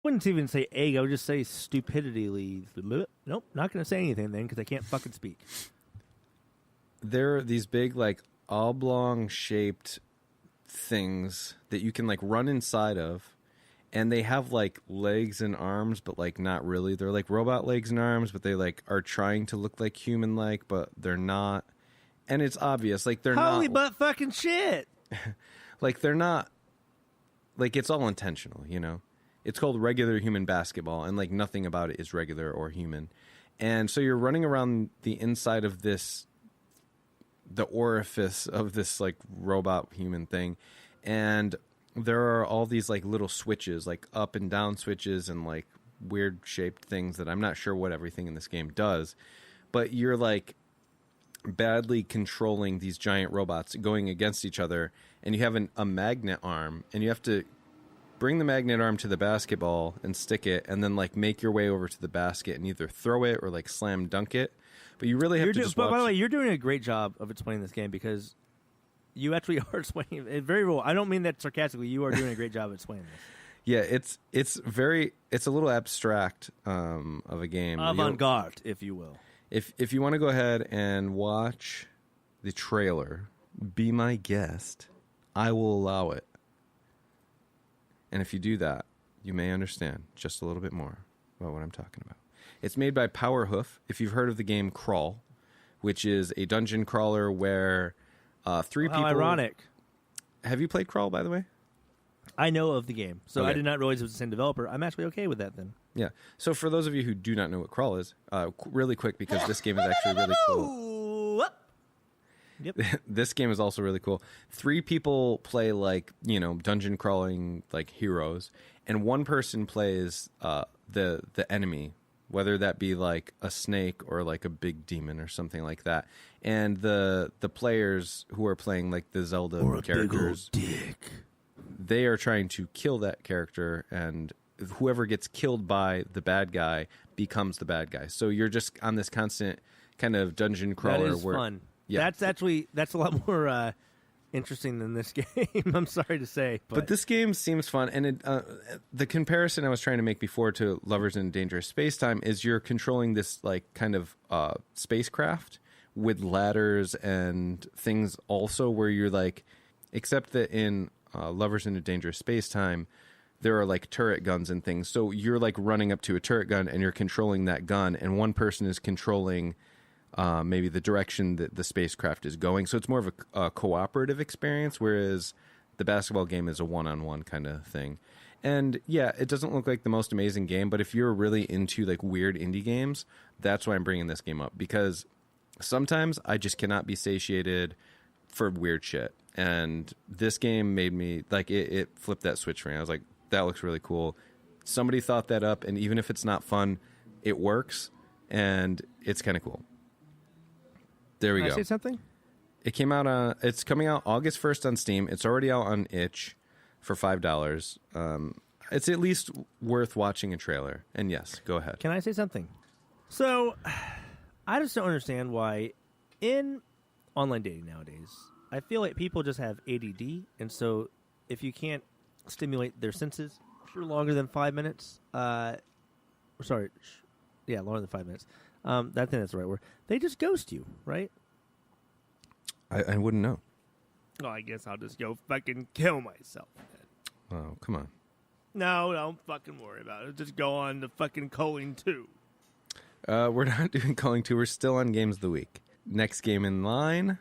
wouldn't even say egg. I would just say stupidity. Nope, not going to say anything then because I can't fucking speak. There are these big, like, oblong-shaped things that you can, like, run inside of, and they have, like, legs and arms, but, like, not really. They're, like, robot legs and arms, but they, like, are trying to look like human-like, but they're not. And it's obvious. Like, they're not... Holy butt fucking shit! Like, they're not... Like, it's all intentional, you know? It's called regular human basketball, and, like, nothing about it is regular or human. And so you're running around the inside of this... the orifice of this, like, robot human thing, and there are all these, like, little switches, like up and down switches and, like, weird shaped things that I'm not sure what everything in this game does, but you're, like, badly controlling these giant robots going against each other, and you have a magnet arm, and you have to bring the magnet arm to the basketball and stick it, and then, like, make your way over to the basket and either throw it or, like, slam dunk it. But you really have to just watch. But by the way, you're doing a great job of explaining this game because you actually are explaining it very well. I don't mean that sarcastically. You are doing a great job of explaining this. Yeah, it's a little abstract of a game. Avant-garde, if you will. If you want to go ahead and watch the trailer, be my guest. I will allow it. And if you do that, you may understand just a little bit more about what I'm talking about. It's made by Powerhoof. If you've heard of the game Crawl, which is a dungeon crawler where three people... How ironic. Have you played Crawl, by the way? I know of the game, so Okay. I did not realize it was the same developer. I'm actually okay with that then. Yeah. So for those of you who do not know what Crawl is, really quick, because this game is actually really cool. Yep. This game is also really cool. 3 people play, like, you know, dungeon crawling, like, heroes, and one person plays the enemy, whether that be, like, a snake or, like, a big demon or something like that. And the players who are playing, like, the Zelda Or a characters, big old dick. they are trying to kill that character, and whoever gets killed by the bad guy becomes the bad guy. So you're just on this constant kind of dungeon crawler. That is fun. Yeah. That's a lot more interesting than this game. I'm sorry to say, but this game seems fun, and the comparison I was trying to make before to Lovers in Dangerous Space-Time is you're controlling this, like, kind of spacecraft with ladders and things also where you're, like, except that in Lovers in a Dangerous Space-Time, there are, like, turret guns and things. So you're, like, running up to a turret gun and you're controlling that gun, and one person is controlling maybe the direction that the spacecraft is going. So it's more of a cooperative experience, whereas the basketball game is a one-on-one kind of thing. And yeah, it doesn't look like the most amazing game, but if you're really into, like, weird indie games, that's why I'm bringing this game up, because sometimes I just cannot be satiated for weird shit. And this game made me, like, it flipped that switch for me. I was like, that looks really cool. Somebody thought that up, and even if it's not fun, it works, and it's kind of cool. There we go. Can I say something? It came out it's coming out August 1st on Steam. It's already out on itch for $5. It's at least worth watching a trailer. And yes, go ahead. Can I say something? So, I just don't understand why in online dating nowadays, I feel like people just have ADD, and so if you can't stimulate their senses for longer than 5 minutes, longer than 5 minutes, I think that's the right word. They just ghost you, right? I wouldn't know. Oh, I guess I'll just go fucking kill myself. Oh, come on. No, don't fucking worry about it. Just go on to fucking Culling 2. We're not doing Culling 2. We're still on Games of the Week. Next game in line.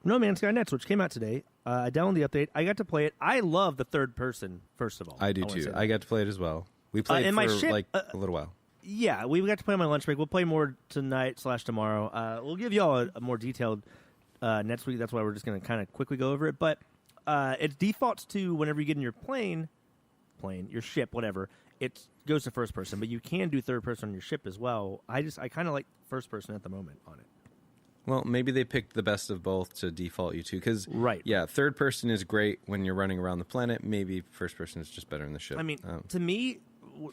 No Man's Sky Nets, which came out today. I downloaded the update. I got to play it. I love the third person, first of all. I do too. I got to play it as well. We played for a little while. Yeah, we got to play on my lunch break. We'll play more tonight/tomorrow. We'll give you all a more detailed next week. That's why we're just going to kind of quickly go over it. But it defaults to whenever you get in your plane, your ship, whatever, it goes to first person. But you can do third person on your ship as well. I kind of like first person at the moment on it. Well, maybe they picked the best of both to default you to. Because, right. Yeah, third person is great when you're running around the planet. Maybe first person is just better in the ship. I mean, to me,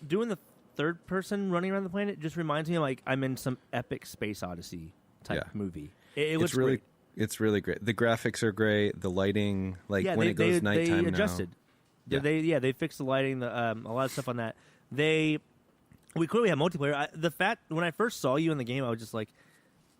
doing the third person running around the planet just reminds me of, like, I'm in some epic space odyssey type movie. It looks really great. It's really great. The graphics are great. The lighting, like when it goes nighttime they adjusted. now. Yeah. They fixed the lighting, a lot of stuff on that. We clearly have multiplayer. The fact when I first saw you in the game, I was just like,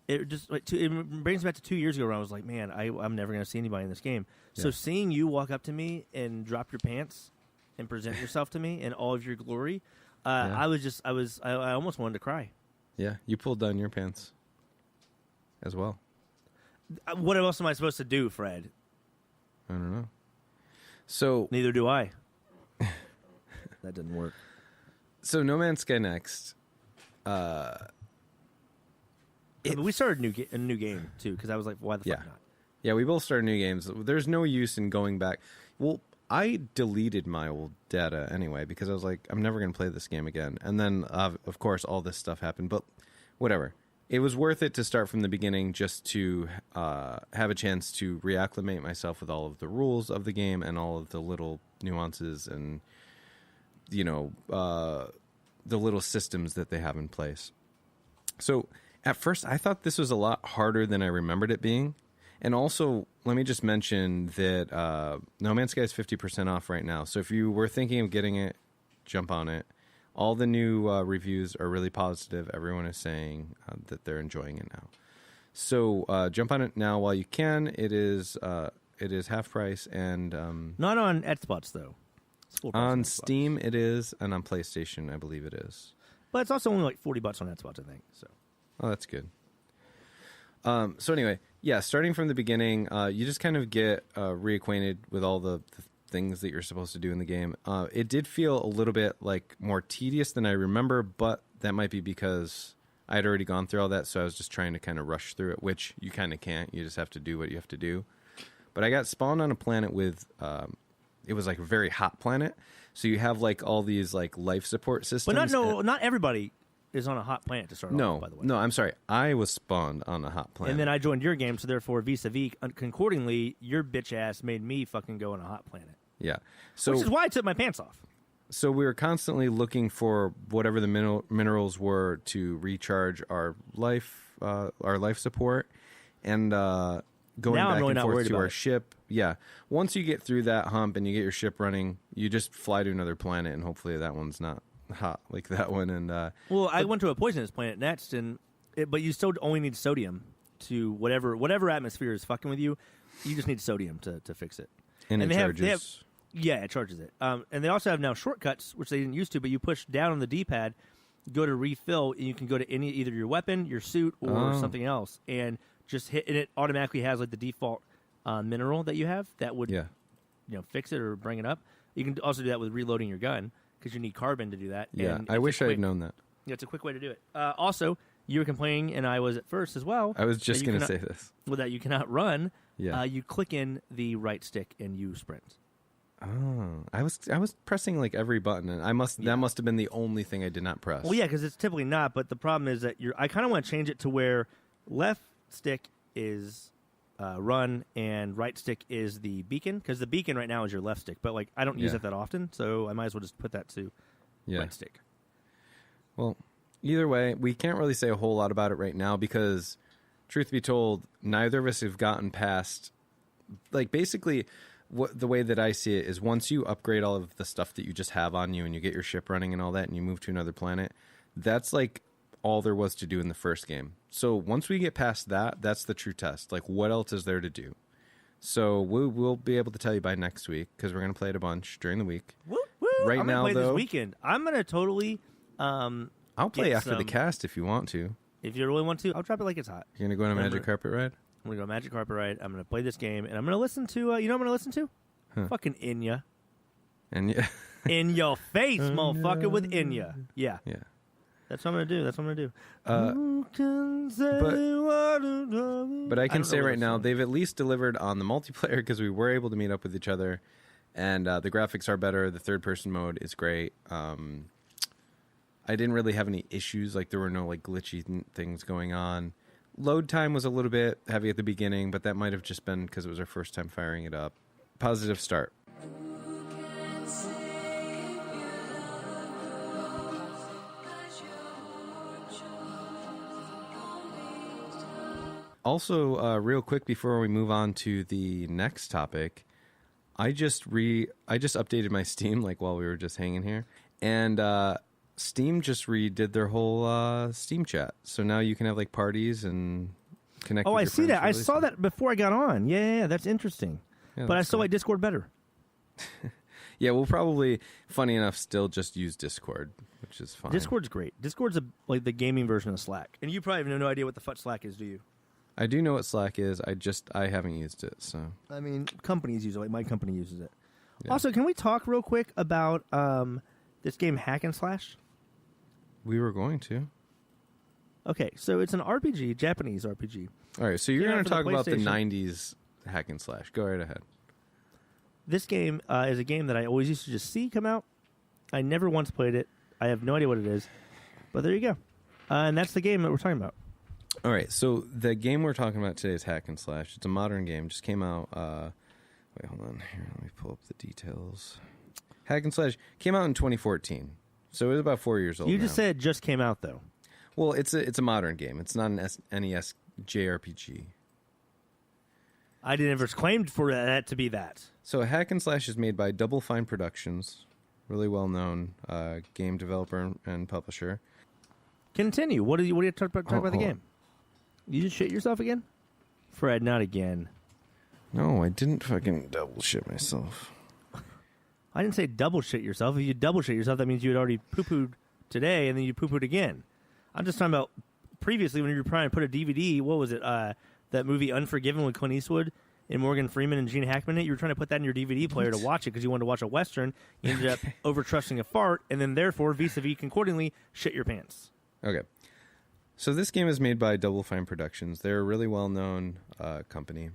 it brings me back to 2 years ago where I was like, man, I'm never going to see anybody in this game. So seeing you walk up to me and drop your pants and present yourself to me in all of your glory, I almost wanted to cry. Yeah, you pulled down your pants as well. What else am I supposed to do, Fred? I don't know. So neither do I. That didn't work. So No Man's Sky Next. We started a new game too because I was like, why the fuck not? Yeah, we both started new games. There's no use in going back. Well, I deleted my old data anyway because I was like, I'm never going to play this game again. And then, of course, all this stuff happened. But whatever. It was worth it to start from the beginning just to have a chance to reacclimate myself with all of the rules of the game and all of the little nuances and, the little systems that they have in place. So at first, I thought this was a lot harder than I remembered it being. And also, let me just mention that No Man's Sky is 50% off right now. So if you were thinking of getting it, jump on it. All the new reviews are really positive. Everyone is saying that they're enjoying it now. So jump on it now while you can. It is half price and not on Xbox though. It's full price on Xbox. Steam it is, and on PlayStation I believe it is. But it's also only like $40 on Xbox, I think. So. Oh, that's good. So anyway, yeah, starting from the beginning, you just kind of get reacquainted with all the things that you're supposed to do in the game. It did feel a little bit like more tedious than I remember, but that might be because I had already gone through all that, so I was just trying to kind of rush through it, which you kind of can't. You just have to do what you have to do. But I got spawned on a planet with, it was like a very hot planet, so you have like all these like life support systems. But not everybody is on a hot planet to start off, by the way. No, I'm sorry. I was spawned on a hot planet. And then I joined your game, so therefore, vis-a-vis, concordingly, your bitch ass made me fucking go on a hot planet. Yeah. So, which is why I took my pants off. So we were constantly looking for whatever the minerals were to recharge our life support, and going now back really and forth to our it. ship. Yeah. Once you get through that hump and you get your ship running, you just fly to another planet, and hopefully that one's not hot like that one. And I went to a poisonous planet next, but you still only need sodium to whatever atmosphere is fucking with you. You just need sodium to fix it. And it charges. It charges it. And they also have now shortcuts, which they didn't used to, but you push down on the D-pad, go to refill, and you can go to either your weapon, your suit, or something else, and just hit, and it automatically has like the default mineral that you have that would fix it or bring it up. You can also do that with reloading your gun because you need carbon to do that. Yeah, and I wish I had known that. Yeah, it's a quick way to do it. Also, you were complaining, and I was at first as well. I was just going to say this. Well, that you cannot run. Yeah. You click in the right stick and you sprint. Oh, I was pressing like every button, and that must have been the only thing I did not press. Well, yeah, because it's typically not. But the problem is that I kind of want to change it to where left stick is run and right stick is the beacon, because the beacon right now is your left stick. But like I don't use it that often, so I might as well just put that to right stick. Well, either way, we can't really say a whole lot about it right now because, truth be told, neither of us have gotten past. Like basically, the way that I see it is once you upgrade all of the stuff that you just have on you and you get your ship running and all that, and you move to another planet, that's like all there was to do in the first game. So once we get past that, that's the true test. Like, what else is there to do? So we'll be able to tell you by next week because we're going to play it a bunch during the week. Woo, woo. Right I'm now, gonna play though, this weekend. I'm going to totally. I'll play after the cast if you want to. If you really want to, I'll drop it like it's hot. You're going to go on a magic carpet ride? I'm going to go magic carpet ride. I'm going to play this game, and I'm going to listen to, you know what I'm going to listen to? Fucking Enya. Enya? In your face, motherfucker, with Enya. Yeah. Yeah. That's what I'm going to do. That's what I'm going to do. But I can say right now, they've at least delivered on the multiplayer because we were able to meet up with each other, and the graphics are better. The third-person mode is great. I didn't really have any issues. Like, there were no, like, glitchy things going on. Load time was a little bit heavy at the beginning, but that might have just been because it was our first time firing it up. Positive start. Also, real quick before we move on to the next topic, I just updated my Steam like while we were just hanging here, and Steam just redid their whole Steam chat. So now you can have like parties and connect. Oh, with I your see friends that. I really saw soon. that before I got on. Yeah, that's interesting. Yeah, But I that's still cool. like Discord better. Yeah, we'll probably, funny enough, still just use Discord, which is fine. Discord's great. Discord's like the gaming version of Slack. And you probably have no idea what the fuck Slack is, do you? I do know what Slack is. I haven't used it, so. I mean, companies use it. Like my company uses it. Yeah. Also, can we talk real quick about this game Hack and Slash? We were going to. Okay, so it's an RPG, Japanese RPG. All right, so you're Yeah, going for to the talk about the PlayStation. 90s hack and slash. Go right ahead. This game is a game that I always used to just see come out. I never once played it. I have no idea what it is. But there you go. And that's the game that we're talking about. All right, so the game we're talking about today is Hack and Slash. It's a modern game. Just came out. Wait, hold on. Here, let me pull up the details. Hack and Slash came out in 2014, so it was about 4 years old. You just now. said just came out, though. Well, it's a modern game. It's not an NES JRPG. I didn't ever claim for that to be that. So Hack and Slash is made by Double Fine Productions, really well known game developer and publisher. Continue. What do you talk about the hold game? on. You just shit yourself again? Fred, not again. No, I didn't fucking double shit myself. I didn't say double shit yourself. If you double shit yourself, that means you had already poo-pooed today and then you poo-pooed again. I'm just talking about previously when you were trying to put a DVD, what was it, that movie Unforgiven with Clint Eastwood and Morgan Freeman and Gene Hackman in it? You were trying to put that in your DVD player to watch it because you wanted to watch a Western. You ended up over-trusting a fart and then therefore, vis-a-vis, concordingly, shit your pants. Okay. So this game is made by Double Fine Productions. They're a really well-known company.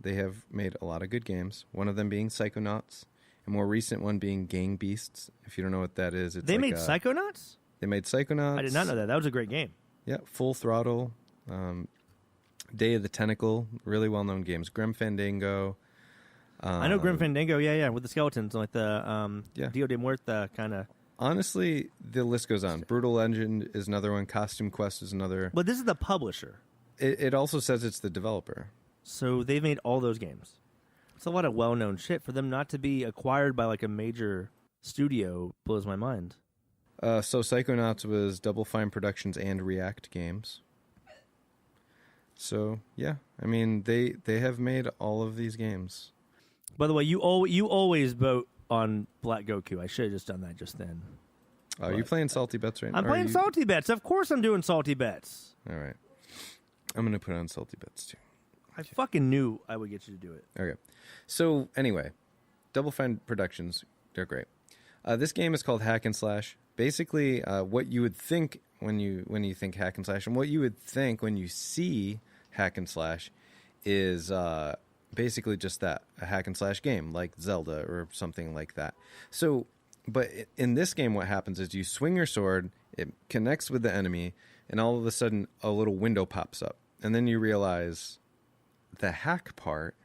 They have made a lot of good games, one of them being Psychonauts, a more recent one being Gang Beasts. If you don't know what that is, it's They like made Psychonauts? They made Psychonauts. I did not know that. That was a great game. Yeah, Full Throttle, Day of the Tentacle, really well-known games. Grim Fandango. I know Grim Fandango, yeah, with the skeletons, like the Yeah. Dia de Muerta kind of. Honestly, the list goes on. Brutal Legend is another one. Costume Quest is another. But this is the publisher. It also says it's the developer. So they've made all those games. It's a lot of well-known shit. For them not to be acquired by like a major studio blows my mind. So Psychonauts was Double Fine Productions and React Games. So yeah, I mean they have made all of these games. By the way, you always vote on Black Goku. I should have just done that just then. Are you playing Salty Bets right now? I'm playing Salty Bets. Of course I'm doing Salty Bets. All right. I'm going to put on Salty Bets too. I fucking knew I would get you to do it. Okay. So anyway, Double Fine Productions, they're great. This game is called Hack and Slash. Basically, what you would think when you think Hack and Slash, and what you would think when you see Hack and Slash, is basically just that, a hack and slash game like Zelda or something like that. So, but in this game, what happens is you swing your sword, it connects with the enemy, and all of a sudden a little window pops up, and then you realize the hack part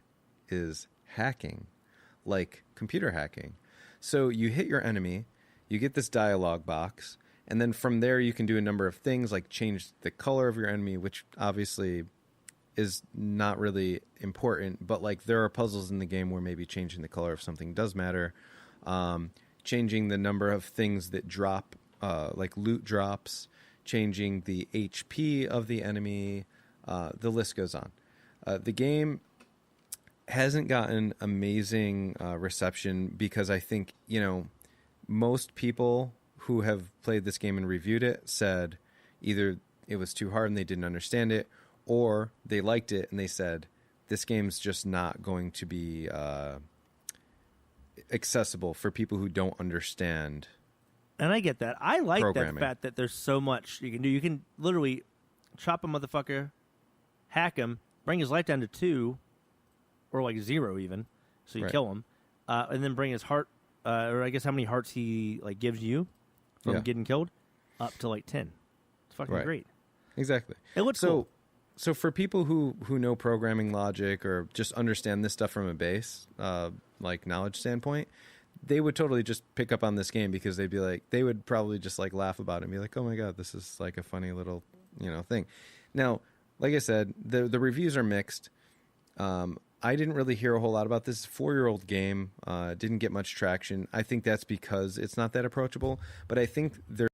is hacking, like computer hacking. So you hit your enemy, you get this dialogue box, and then from there you can do a number of things like change the color of your enemy, which obviously is not really important, but like there are puzzles in the game where maybe changing the color of something does matter. Changing the number of things that drop, like loot drops, changing the HP of the enemy, the list goes on. The game hasn't gotten amazing reception because I think, most people who have played this game and reviewed it said either it was too hard and they didn't understand it, or they liked it and they said, this game's just not going to be accessible for people who don't understand. And I get that. I like that Programming. fact that there's so much you can do. You can literally chop a motherfucker, hack him, bring his life down to 2, or like 0 even, so you Right. kill him, and then bring his heart, or I guess how many hearts he like gives you from Yeah. getting killed, up to like 10. It's fucking Right. great. Exactly. It looks cool. So for people who know programming logic or just understand this stuff from a base, like knowledge standpoint, they would totally just pick up on this game because they'd be like, they would probably just like laugh about it and be like, oh my God, this is like a funny little, thing. Now, like I said, the reviews are mixed. I didn't really hear a whole lot about this 4-year-old game. Didn't get much traction. I think that's because it's not that approachable. But I think there